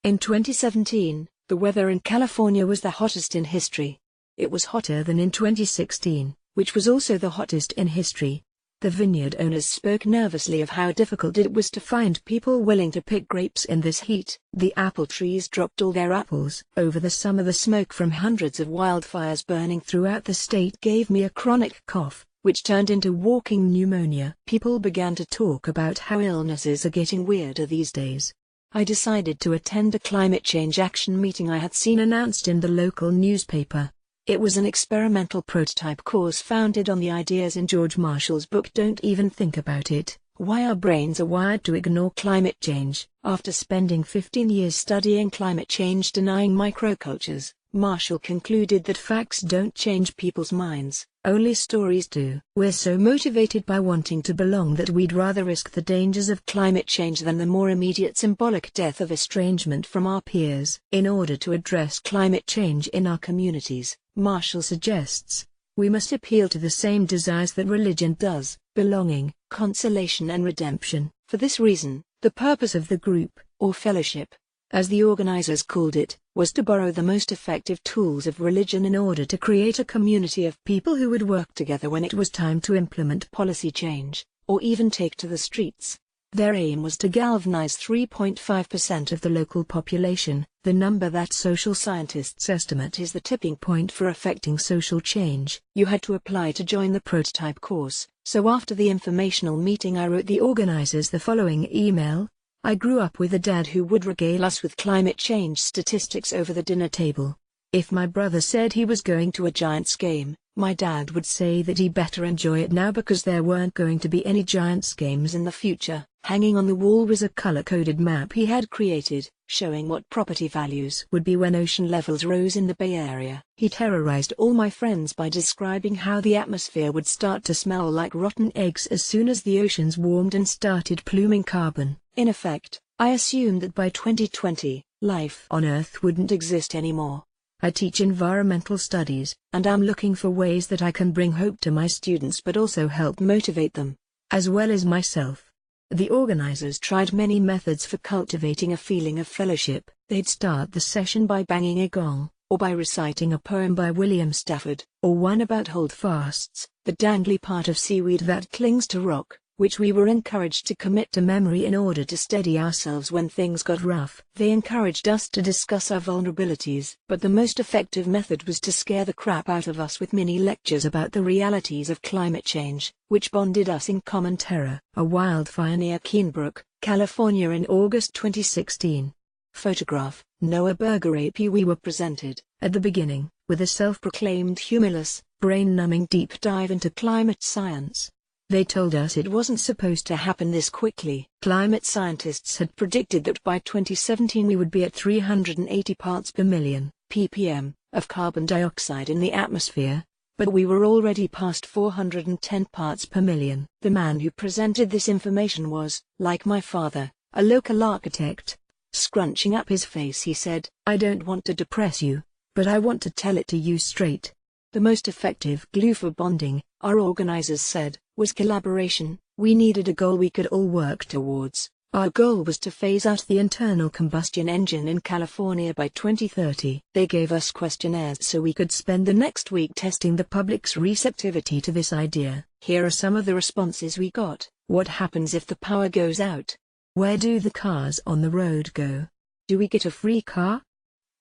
In 2017, the weather in California was the hottest in history. It was hotter than in 2016, which was also the hottest in history. The vineyard owners spoke nervously of how difficult it was to find people willing to pick grapes in this heat. The apple trees dropped all their apples. Over the summer, the smoke from hundreds of wildfires burning throughout the state gave me a chronic cough, which turned into walking pneumonia. People began to talk about how illnesses are getting weirder these days. I decided to attend a climate change action meeting I had seen announced in the local newspaper. It was an experimental prototype course founded on the ideas in George Marshall's book Don't Even Think About It, Why Our Brains Are Wired to Ignore Climate Change. After spending 15 years studying climate change denying microcultures, Marshall concluded that facts don't change people's minds, only stories do. We're so motivated by wanting to belong that we'd rather risk the dangers of climate change than the more immediate symbolic death of estrangement from our peers. In order to address climate change in our communities, Marshall suggests, we must appeal to the same desires that religion does: belonging, consolation and redemption. For this reason, the purpose of the group, or fellowship, as the organizers called it, was to borrow the most effective tools of religion in order to create a community of people who would work together when it was time to implement policy change, or even take to the streets. Their aim was to galvanize 3.5% of the local population, the number that social scientists estimate is the tipping point for affecting social change. You had to apply to join the prototype course, so after the informational meeting I wrote the organizers the following email. I grew up with a dad who would regale us with climate change statistics over the dinner table. If my brother said he was going to a Giants game, my dad would say that he better enjoy it now because there weren't going to be any Giants games in the future. Hanging on the wall was a color-coded map he had created, showing what property values would be when ocean levels rose in the Bay Area. He terrorized all my friends by describing how the atmosphere would start to smell like rotten eggs as soon as the oceans warmed and started pluming carbon. In effect, I assumed that by 2020, life on Earth wouldn't exist anymore. I teach environmental studies, and I'm looking for ways that I can bring hope to my students but also help motivate them, as well as myself. The organizers tried many methods for cultivating a feeling of fellowship. They'd start the session by banging a gong, or by reciting a poem by William Stafford, or one about holdfasts, the dangly part of seaweed that clings to rock, which we were encouraged to commit to memory in order to steady ourselves when things got rough. They encouraged us to discuss our vulnerabilities, but the most effective method was to scare the crap out of us with mini lectures about the realities of climate change, which bonded us in common terror. A wildfire near Keenbrook, California in August 2016. Photograph: Noah Berger. We were presented, at the beginning, with a self-proclaimed humorless, brain-numbing deep dive into climate science. They told us it wasn't supposed to happen this quickly. Climate scientists had predicted that by 2017 we would be at 380 parts per million, ppm, of carbon dioxide in the atmosphere, but we were already past 410 parts per million. The man who presented this information was, like my father, a local architect. Scrunching up his face he said, "I don't want to depress you, but I want to tell it to you straight." The most effective glue for bonding, our organizers said, was collaboration. We needed a goal we could all work towards. Our goal was to phase out the internal combustion engine in California by 2030. They gave us questionnaires so we could spend the next week testing the public's receptivity to this idea. Here are some of the responses we got. What happens if the power goes out? Where do the cars on the road go? Do we get a free car?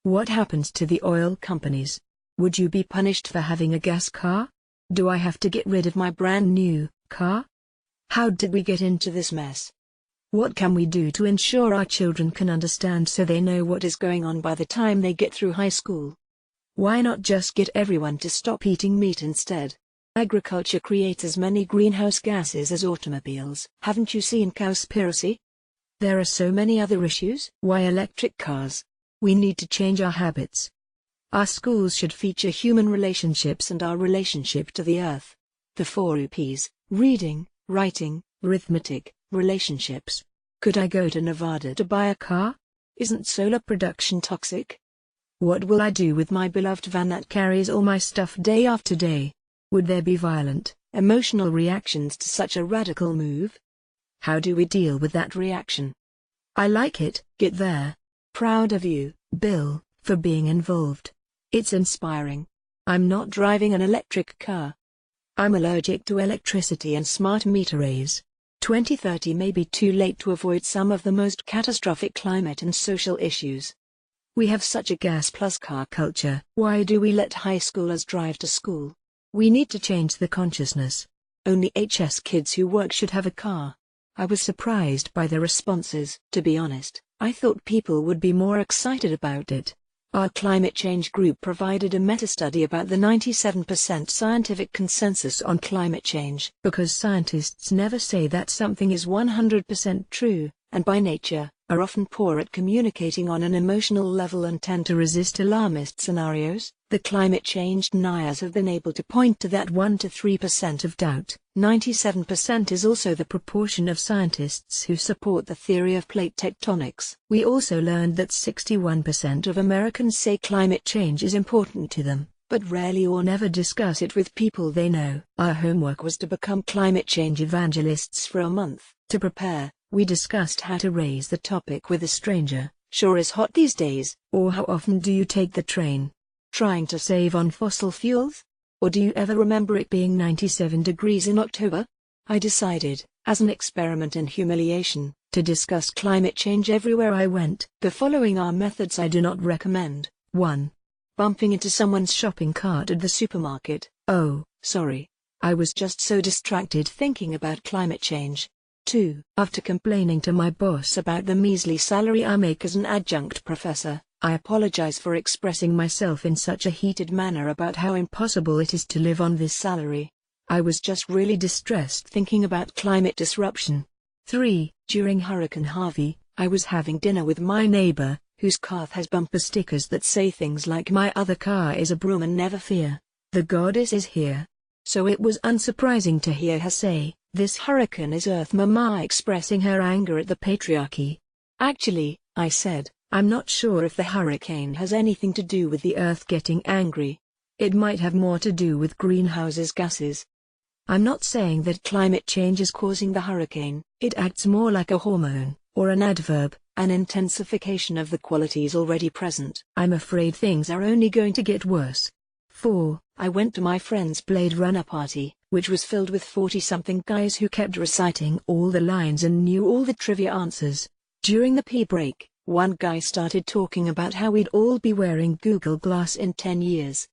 What happens to the oil companies? Would you be punished for having a gas car? Do I have to get rid of my brand new car? How did we get into this mess? What can we do to ensure our children can understand so they know what is going on by the time they get through high school? Why not just get everyone to stop eating meat instead? Agriculture creates as many greenhouse gases as automobiles. Haven't you seen Cowspiracy? There are so many other issues. Why electric cars? We need to change our habits. Our schools should feature human relationships and our relationship to the earth. The 4 Ps: reading, writing, arithmetic, relationships. Could I go to Nevada to buy a car? Isn't solar production toxic? What will I do with my beloved van that carries all my stuff day after day? Would there be violent, emotional reactions to such a radical move? How do we deal with that reaction? I like it. Get there. Proud of you, Bill, for being involved. It's inspiring. I'm not driving an electric car. I'm allergic to electricity and smart meter arrays. 2030 may be too late to avoid some of the most catastrophic climate and social issues. We have such a gas plus car culture. Why do we let high schoolers drive to school? We need to change the consciousness. Only HS kids who work should have a car. I was surprised by the responses. To be honest, I thought people would be more excited about it. Our climate change group provided a meta-study about the 97% scientific consensus on climate change. Because scientists never say that something is 100% true, and by nature, are often poor at communicating on an emotional level and tend to resist alarmist scenarios, the climate change deniers have been able to point to that 1 to 3% of doubt. 97% is also the proportion of scientists who support the theory of plate tectonics. We also learned that 61% of Americans say climate change is important to them, but rarely or never discuss it with people they know. Our homework was to become climate change evangelists for a month. To prepare, we discussed how to raise the topic with a stranger. Sure is hot these days. Or how often do you take the train? Trying to save on fossil fuels? Or do you ever remember it being 97 degrees in October? I decided, as an experiment in humiliation, to discuss climate change everywhere I went. The following are methods I do not recommend. 1. Bumping into someone's shopping cart at the supermarket. Oh, sorry. I was just so distracted thinking about climate change. 2. After complaining to my boss about the measly salary I make as an adjunct professor, I apologize for expressing myself in such a heated manner about how impossible it is to live on this salary. I was just really distressed thinking about climate disruption. 3. During Hurricane Harvey, I was having dinner with my neighbor, whose car has bumper stickers that say things like "My other car is a broom and never fear. The goddess is here." So it was unsurprising to hear her say, "This hurricane is Earth Mama," expressing her anger at the patriarchy. Actually, I said, I'm not sure if the hurricane has anything to do with the Earth getting angry. It might have more to do with greenhouse gases. I'm not saying that climate change is causing the hurricane. It acts more like a hormone, or an adverb, an intensification of the qualities already present. I'm afraid things are only going to get worse. 4. I went to my friend's Blade Runner party, which was filled with 40-something guys who kept reciting all the lines and knew all the trivia answers. During the pee break, one guy started talking about how we'd all be wearing Google Glass in 10 years.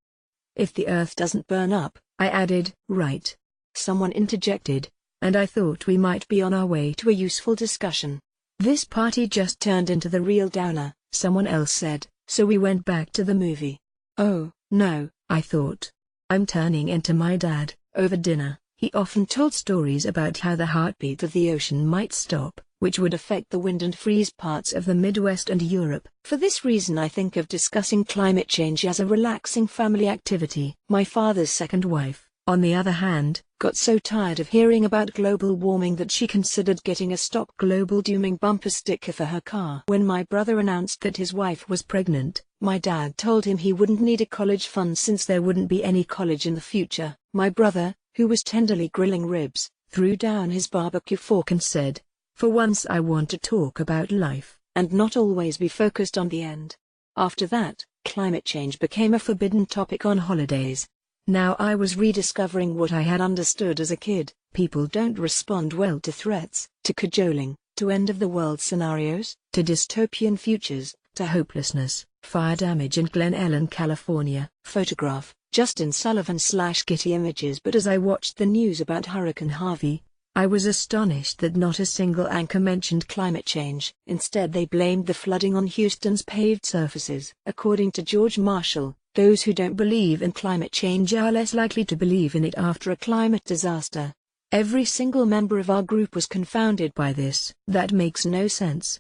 If the Earth doesn't burn up, I added. Right. Someone interjected, and I thought we might be on our way to a useful discussion. This party just turned into the real downer, someone else said, so we went back to the movie. Oh, no, I thought. I'm turning into my dad. Over dinner, he often told stories about how the heartbeat of the ocean might stop, which would affect the wind and freeze parts of the Midwest and Europe. For this reason I think of discussing climate change as a relaxing family activity. My father's second wife, on the other hand, got so tired of hearing about global warming that she considered getting a Stop Global Dooming bumper sticker for her car. When my brother announced that his wife was pregnant, my dad told him he wouldn't need a college fund since there wouldn't be any college in the future. My brother, who was tenderly grilling ribs, threw down his barbecue fork and said, "For once I want to talk about life, and not always be focused on the end." After that, climate change became a forbidden topic on holidays. Now I was rediscovering what I had understood as a kid. People don't respond well to threats, to cajoling, to end-of-the-world scenarios, to dystopian futures, to hopelessness, fire damage in Glen Ellen, California. Photograph, Justin Sullivan/Getty Images. But as I watched the news about Hurricane Harvey, I was astonished that not a single anchor mentioned climate change. Instead they blamed the flooding on Houston's paved surfaces. According to George Marshall, those who don't believe in climate change are less likely to believe in it after a climate disaster. Every single member of our group was confounded by this. That makes no sense.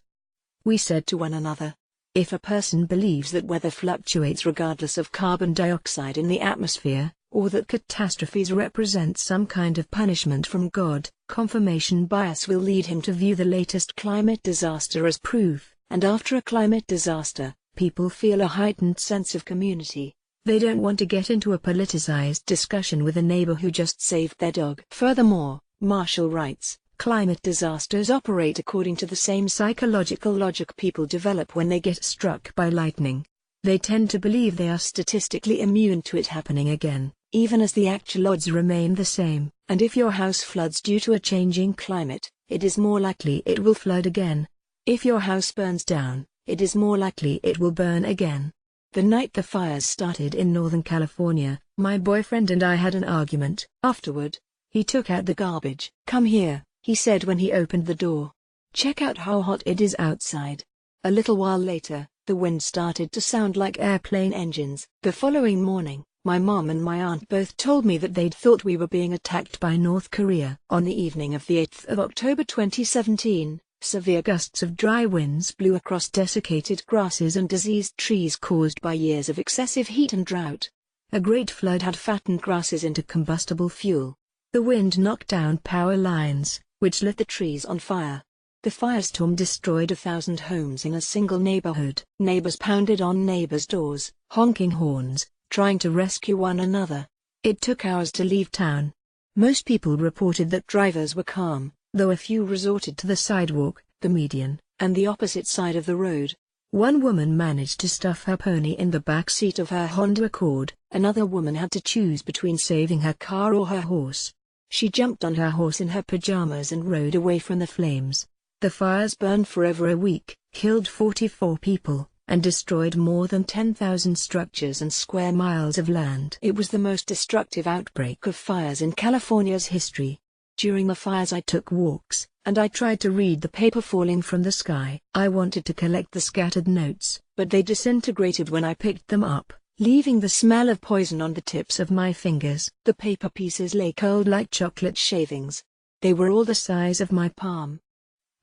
We said to one another, if a person believes that weather fluctuates regardless of carbon dioxide in the atmosphere, or that catastrophes represent some kind of punishment from God, confirmation bias will lead him to view the latest climate disaster as proof. And after a climate disaster, people feel a heightened sense of community. They don't want to get into a politicized discussion with a neighbor who just saved their dog. Furthermore, Marshall writes, Climate disasters operate according to the same psychological logic people develop when they get struck by lightning. They tend to believe they are statistically immune to it happening again, even as the actual odds remain the same. And if your house floods due to a changing climate, it is more likely it will flood again. If your house burns down, it is more likely it will burn again. The night the fires started in Northern California, my boyfriend and I had an argument. Afterward, he took out the garbage. "Come here," he said when he opened the door. "Check out how hot it is outside." A little while later, the wind started to sound like airplane engines. The following morning, my mom and my aunt both told me that they'd thought we were being attacked by North Korea. On the evening of the 8th of October 2017, severe gusts of dry winds blew across desiccated grasses and diseased trees caused by years of excessive heat and drought. A great flood had fattened grasses into combustible fuel. The wind knocked down power lines, which lit the trees on fire. The firestorm destroyed 1,000 homes in a single neighborhood. Neighbors pounded on neighbors' doors, honking horns, trying to rescue one another. It took hours to leave town. Most people reported that drivers were calm, though a few resorted to the sidewalk, the median, and the opposite side of the road. One woman managed to stuff her pony in the back seat of her Honda Accord. Another woman had to choose between saving her car or her horse. She jumped on her horse in her pajamas and rode away from the flames. The fires burned for over a week, killed 44 people, and destroyed more than 10,000 structures and square miles of land. It was the most destructive outbreak of fires in California's history. During the fires I took walks, and I tried to read the paper falling from the sky. I wanted to collect the scattered notes, but they disintegrated when I picked them up, leaving the smell of poison on the tips of my fingers. The paper pieces lay curled like chocolate shavings. They were all the size of my palm.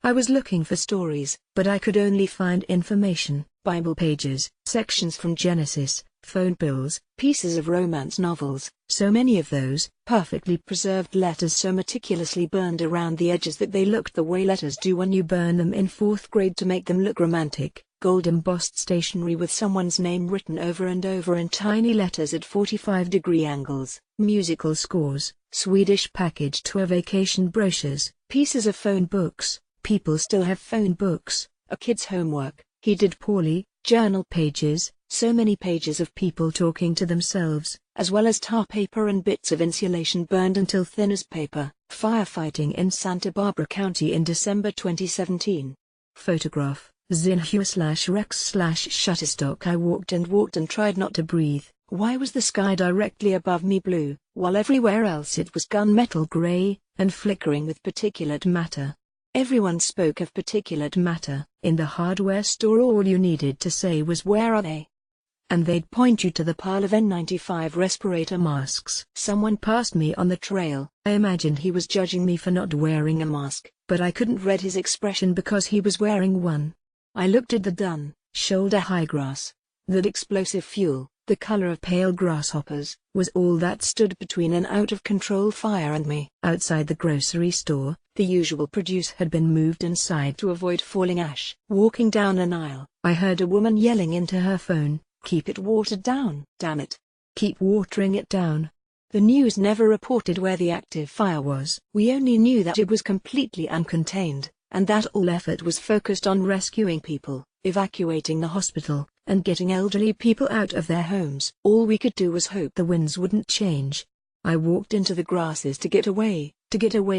I was looking for stories, but I could only find information, Bible pages, sections from Genesis, phone bills, pieces of romance novels, so many of those, perfectly preserved letters so meticulously burned around the edges that they looked the way letters do when you burn them in 4th grade to make them look romantic, gold-embossed stationery with someone's name written over and over in tiny letters at 45-degree angles, musical scores, Swedish package tour vacation brochures, pieces of phone books. People still have phone books, a kid's homework, he did poorly, journal pages, so many pages of people talking to themselves, as well as tar paper and bits of insulation burned until thin as paper. Firefighting in Santa Barbara County in December 2017. Photograph, Zinhua/Rex/Shutterstock. I walked and tried not to breathe. Why was the sky directly above me blue, while everywhere else it was gunmetal gray, and flickering with particulate matter? Everyone spoke of particulate matter. In the hardware store all you needed to say was "Where are they?" and they'd point you to the pile of N95 respirator masks. Someone passed me on the trail. I imagined he was judging me for not wearing a mask, but I couldn't read his expression because he was wearing one. I looked at the dun, shoulder-high grass. That explosive fuel, the color of pale grasshoppers, was all that stood between an out-of-control fire and me. Outside the grocery store, the usual produce had been moved inside to avoid falling ash. Walking down an aisle, I heard a woman yelling into her phone, "Keep it watered down, damn it. Keep watering it down." The news never reported where the active fire was. We only knew that it was completely uncontained, and that all effort was focused on rescuing people, evacuating the hospital, and getting elderly people out of their homes. All we could do was hope the winds wouldn't change. I walked into the grasses to get away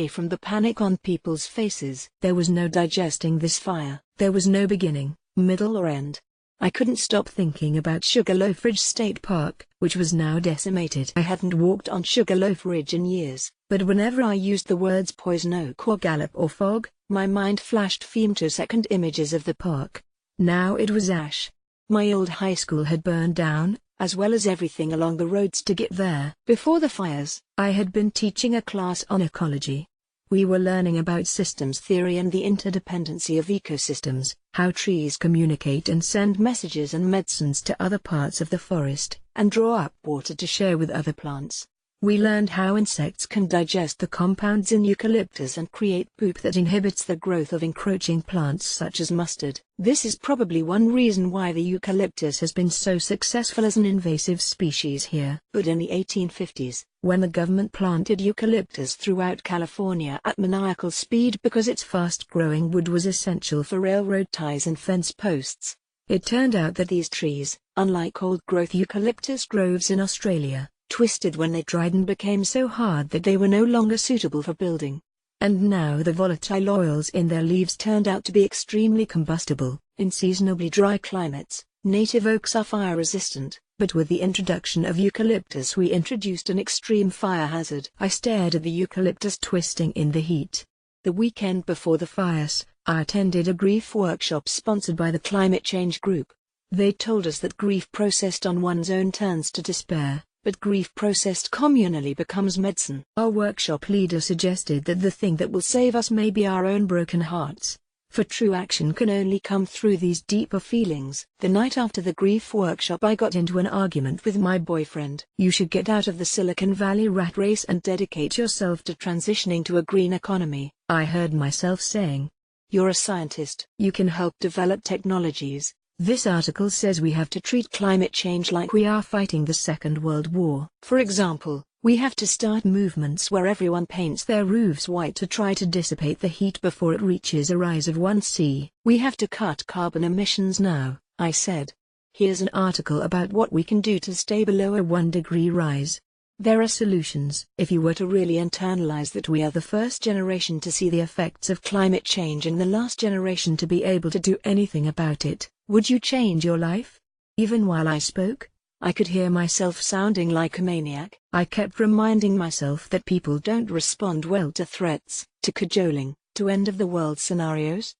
from the panic on people's faces. There was no digesting this fire. There was no beginning, middle or end. I couldn't stop thinking about Sugarloaf Ridge State Park, which was now decimated. I hadn't walked on Sugarloaf Ridge in years, but whenever I used the words poison oak or gallop or fog, my mind flashed femtosecond images of the park. Now it was ash. My old high school had burned down, as well as everything along the roads to get there. Before the fires, I had been teaching a class on ecology. We were learning about systems theory and the interdependency of ecosystems, how trees communicate and send messages and medicines to other parts of the forest, and draw up water to share with other plants. We learned how insects can digest the compounds in eucalyptus and create poop that inhibits the growth of encroaching plants such as mustard. This is probably one reason why the eucalyptus has been so successful as an invasive species here. But in the 1850s, when the government planted eucalyptus throughout California at maniacal speed because its fast-growing wood was essential for railroad ties and fence posts, it turned out that these trees, unlike old-growth eucalyptus groves in Australia, twisted when they dried and became so hard that they were no longer suitable for building. And now the volatile oils in their leaves turned out to be extremely combustible. In seasonably dry climates, native oaks are fire-resistant, but with the introduction of eucalyptus we introduced an extreme fire hazard. I stared at the eucalyptus twisting in the heat. The weekend before the fires, I attended a grief workshop sponsored by the Climate Change Group. They told us that grief processed on one's own turns to despair, but grief processed communally becomes medicine. Our workshop leader suggested that the thing that will save us may be our own broken hearts, for true action can only come through these deeper feelings. The night after the grief workshop I got into an argument with my boyfriend. You should get out of the Silicon Valley rat race and dedicate yourself to transitioning to a green economy, I heard myself saying. You're a scientist. You can help develop technologies. This article says we have to treat climate change like we are fighting the Second World War. For example, we have to start movements where everyone paints their roofs white to try to dissipate the heat before it reaches a rise of 1°C. We have to cut carbon emissions now, I said. Here's an article about what we can do to stay below a 1-degree rise. There are solutions. If you were to really internalize that we are the first generation to see the effects of climate change and the last generation to be able to do anything about it, would you change your life? Even while I spoke, I could hear myself sounding like a maniac. I kept reminding myself that people don't respond well to threats, to cajoling, to end-of-the-world scenarios.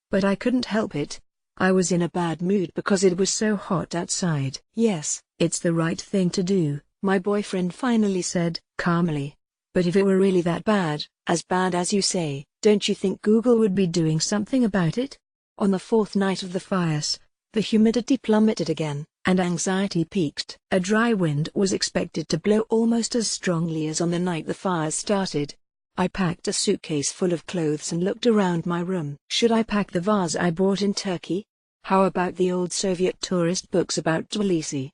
But I couldn't help it. I was in a bad mood because it was so hot outside. Yes, it's the right thing to do, my boyfriend finally said, calmly. But if it were really that bad, as you say, don't you think Google would be doing something about it? On the fourth night of the fires, the humidity plummeted again, and anxiety peaked. A dry wind was expected to blow almost as strongly as on the night the fires started. I packed a suitcase full of clothes and looked around my room. Should I pack the vase I bought in Turkey? How about the old Soviet tourist books about Tbilisi?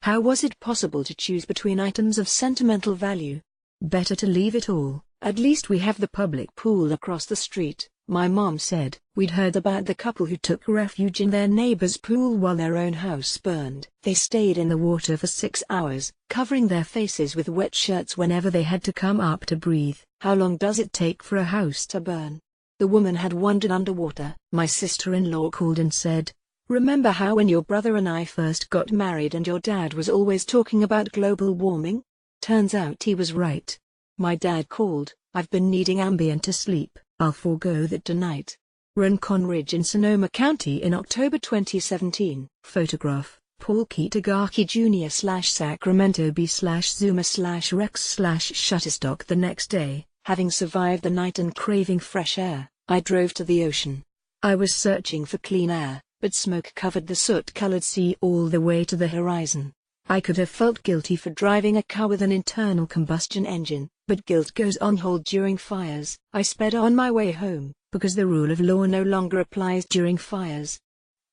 How was it possible to choose between items of sentimental value? Better to leave it all. At least we have the public pool across the street, my mom said. We'd heard about the couple who took refuge in their neighbor's pool while their own house burned. They stayed in the water for 6 hours, covering their faces with wet shirts whenever they had to come up to breathe. How long does it take for a house to burn? The woman had wandered underwater. My sister-in-law called and said, remember how when your brother and I first got married and your dad was always talking about global warming? Turns out he was right. My dad called, I've been needing Ambien to sleep, I'll forego that tonight. Rincon Ridge in Sonoma County in October 2017. Photograph, Paul Kitagaki Jr. /Sacramento B/Zuma/Rex/. Shutterstock. The next day, having survived the night and craving fresh air, I drove to the ocean. I was searching for clean air, but smoke covered the soot-colored sea all the way to the horizon. I could have felt guilty for driving a car with an internal combustion engine, but guilt goes on hold during fires. I sped on my way home, because the rule of law no longer applies during fires.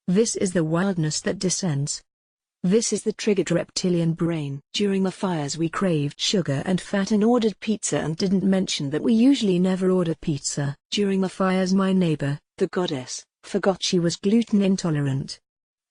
This is the wildness that descends. This is the triggered reptilian brain. During the fires we craved sugar and fat and ordered pizza and didn't mention that we usually never order pizza. During the fires my neighbor, the goddess, forgot she was gluten intolerant.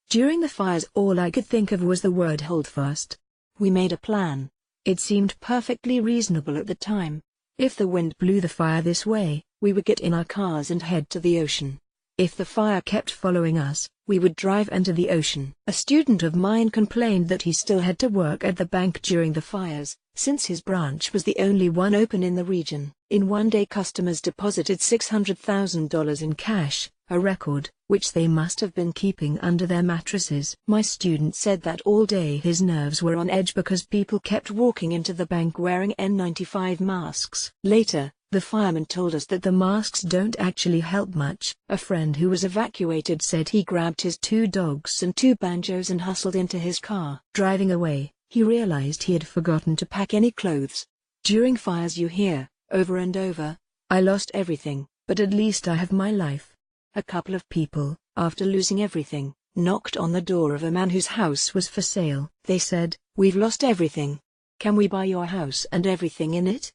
During the fires all I could think of was the word holdfast. We made a plan. It seemed perfectly reasonable at the time. If the wind blew the fire this way, we would get in our cars and head to the ocean. If the fire kept following us, we would drive into the ocean. A student of mine complained that he still had to work at the bank during the fires, since his branch was the only one open in the region. In one day customers deposited $600,000 in cash, a record, which they must have been keeping under their mattresses. My student said that all day his nerves were on edge because people kept walking into the bank wearing N95 masks. Later, the fireman told us that the masks don't actually help much. A friend who was evacuated said he grabbed his 2 dogs and 2 banjos and hustled into his car. Driving away, He realized he had forgotten to pack any clothes. During fires you hear, over and over, "I lost everything, but at least I have my life." A couple of people, after losing everything, knocked on the door of a man whose house was for sale. They said, "We've lost everything. Can we buy your house and everything in it?"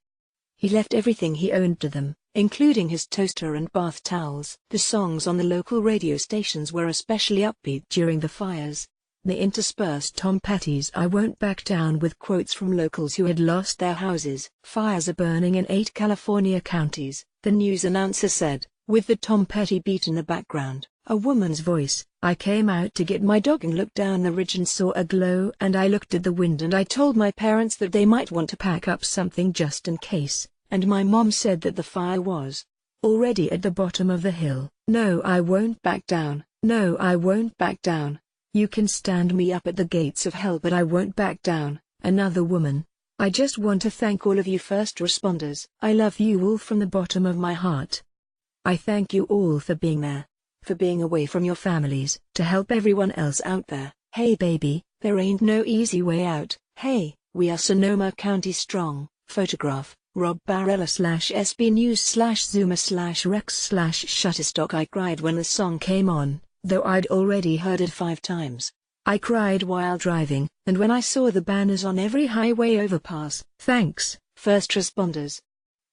He left everything he owned to them, including his toaster and bath towels. The songs on the local radio stations were especially upbeat during the fires. They interspersed Tom Petty's "I Won't Back Down" with quotes from locals who had lost their houses. Fires are burning in 8 California counties, the news announcer said, with the Tom Petty beat in the background. A woman's voice, "I came out to get my dog and looked down the ridge and saw a glow, and I looked at the wind and I told my parents that they might want to pack up something just in case, and my mom said that the fire was already at the bottom of the hill. No, I won't back down. No, I won't back down. You can stand me up at the gates of hell, but I won't back down." Another woman, "I just want to thank all of you first responders. I love you all from the bottom of my heart. I thank you all for being there, for being away from your families, to help everyone else out there. Hey baby, there ain't no easy way out. Hey, we are Sonoma County strong." Photograph, Rob Barella/SB News/Zoomer/Rex/Shutterstock. I cried when the song came on, though I'd already heard it 5 times. I cried while driving, and when I saw the banners on every highway overpass. Thanks, first responders.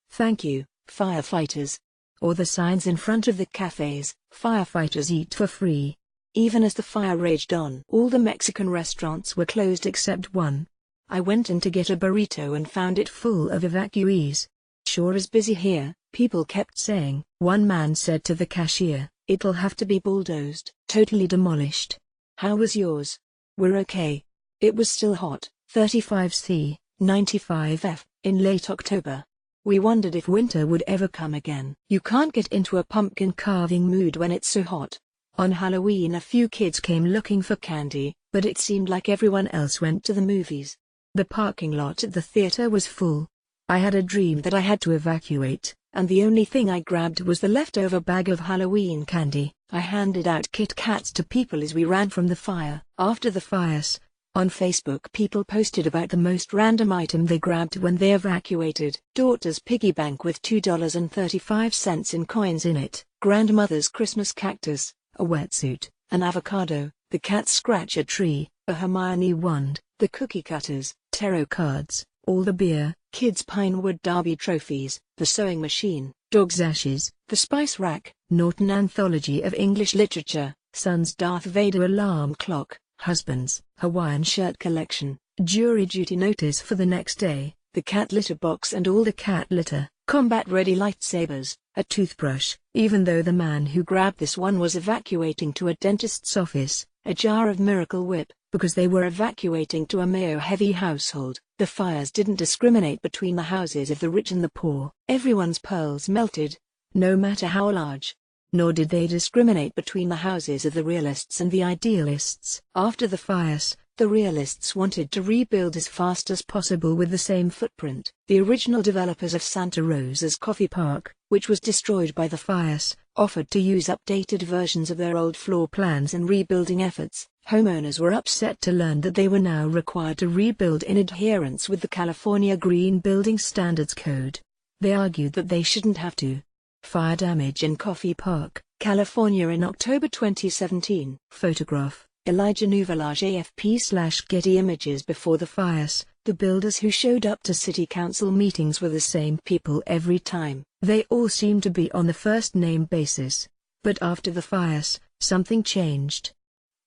Thank you, firefighters. Or the signs in front of the cafes, "Firefighters eat for free." Even as the fire raged on, all the Mexican restaurants were closed except one. I went in to get a burrito and found it full of evacuees. "Sure is busy here," people kept saying. One man said to the cashier, "It'll have to be bulldozed, totally demolished." "How was yours?" "We're okay. It was still hot, 35°C, 95°F, in late October. We wondered if winter would ever come again." You can't get into a pumpkin carving mood when it's so hot. On Halloween a few kids came looking for candy, but it seemed like everyone else went to the movies. The parking lot at the theater was full. I had a dream that I had to evacuate, and the only thing I grabbed was the leftover bag of Halloween candy. I handed out Kit Kats to people as we ran from the fire. After the fires, on Facebook people posted about the most random item they grabbed when they evacuated. Daughter's piggy bank with $2.35 in coins in it. Grandmother's Christmas cactus, a wetsuit, an avocado, the cat scratch a tree, a Hermione wand, the cookie cutters, tarot cards, all the beer, kids' Pinewood Derby trophies, the sewing machine, dog's ashes, the spice rack, Norton Anthology of English Literature, son's Darth Vader alarm clock, husband's Hawaiian shirt collection, jury duty notice for the next day, the cat litter box and all the cat litter, combat-ready lightsabers, a toothbrush, even though the man who grabbed this one was evacuating to a dentist's office, a jar of Miracle Whip, because they were evacuating to a Mayo-heavy household. The fires didn't discriminate between the houses of the rich and the poor. Everyone's pearls melted, no matter how large. Nor did they discriminate between the houses of the realists and the idealists. After the fires, the realists wanted to rebuild as fast as possible with the same footprint. The original developers of Santa Rosa's Coffee Park, which was destroyed by the fires, offered to use updated versions of their old floor plans in rebuilding efforts. Homeowners were upset to learn that they were now required to rebuild in adherence with the California Green Building Standards Code. They argued that they shouldn't have to. Fire damage in Coffee Park, California in October 2017. Photograph, Elijah Nuvelage AFP/Getty Images. Before the fires, the builders who showed up to city council meetings were the same people every time. They all seemed to be on the first-name basis. But after the fires, something changed.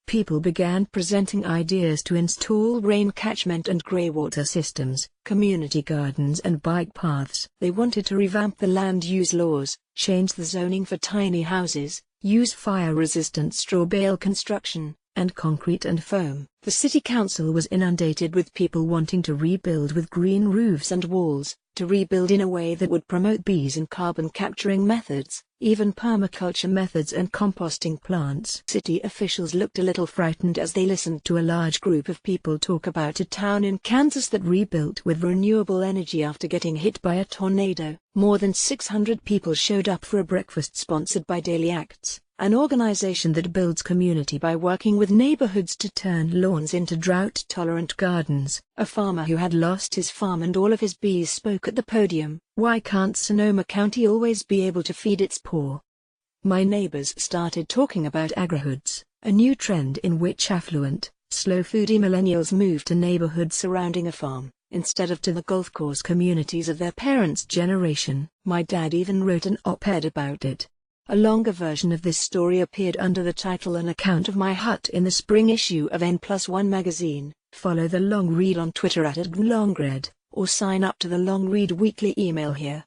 People began presenting ideas to install rain catchment and greywater systems, community gardens and bike paths. They wanted to revamp the land use laws, change the zoning for tiny houses, use fire-resistant straw bale construction, and concrete and foam. The city council was inundated with people wanting to rebuild with green roofs and walls, to rebuild in a way that would promote bees and carbon-capturing methods, even permaculture methods and composting plants. City officials looked a little frightened as they listened to a large group of people talk about a town in Kansas that rebuilt with renewable energy after getting hit by a tornado. More than 600 people showed up for a breakfast sponsored by Daily Acts, an organization that builds community by working with neighborhoods to turn lawns into drought-tolerant gardens. A farmer who had lost his farm and all of his bees spoke at the podium. Why can't Sonoma County always be able to feed its poor? My neighbors started talking about agrihoods, a new trend in which affluent, slow-foodie millennials move to neighborhoods surrounding a farm, instead of to the golf course communities of their parents' generation. My dad even wrote an op-ed about it. A longer version of this story appeared under the title An Account of My Hut in the spring issue of N+1 magazine. Follow the Long Read on Twitter @LongRead, or sign up to the Long Read weekly email here.